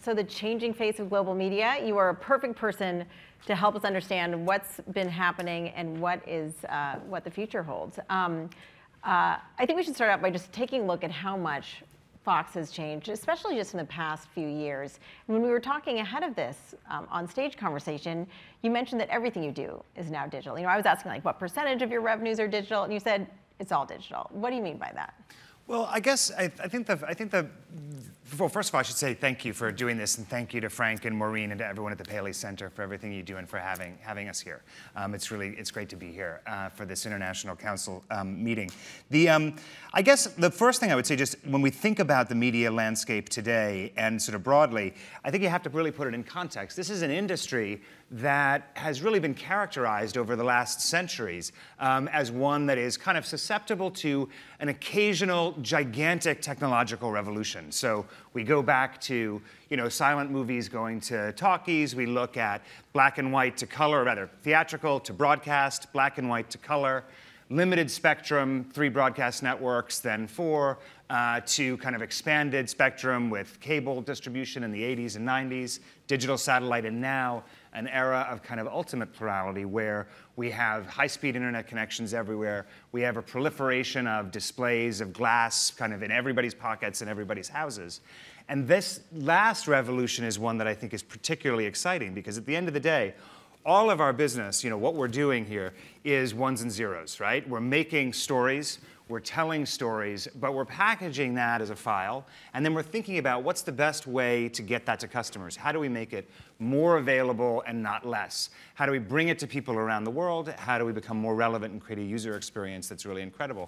So the changing face of global media, you are a perfect person to help us understand what's been happening and what the future holds. I think we should start out by just taking a look at how much Fox has changed, especially just in the past few years. When we were talking ahead of this on stage conversation, you mentioned that everything you do is now digital. I was asking like what percentage of your revenues are digital, and you said it's all digital. What do you mean by that? Well, I guess I think well, first of all, I should say thank you for doing this, and thank you to Frank and Maureen and to everyone at the Paley Center for everything you do and for having us here. It's great to be here for this International Council meeting. I guess the first thing I would say, just when we think about the media landscape today and sort of broadly, I think you have to really put it in context. This is an industry that has really been characterized over the last centuries as one that is kind of susceptible to an occasional gigantic technological revolution. So we go back to silent movies going to talkies. We look at black and white to color, or rather theatrical to broadcast, black and white to color, limited spectrum, 3 broadcast networks, then 4, to kind of expanded spectrum with cable distribution in the 80s and 90s, digital satellite, and now an era of kind of ultimate plurality where we have high-speed internet connections everywhere. We have a proliferation of displays of glass kind of in everybody's pockets and everybody's houses. And this last revolution is one that I think is particularly exciting because at the end of the day, all of our business, what we're doing here is ones and zeros, right? We're making stories, we're telling stories, but we're packaging that as a file, and then we're thinking about what's the best way to get that to customers. How do we make it more available and not less? How do we bring it to people around the world? How do we become more relevant and create a user experience that's really incredible?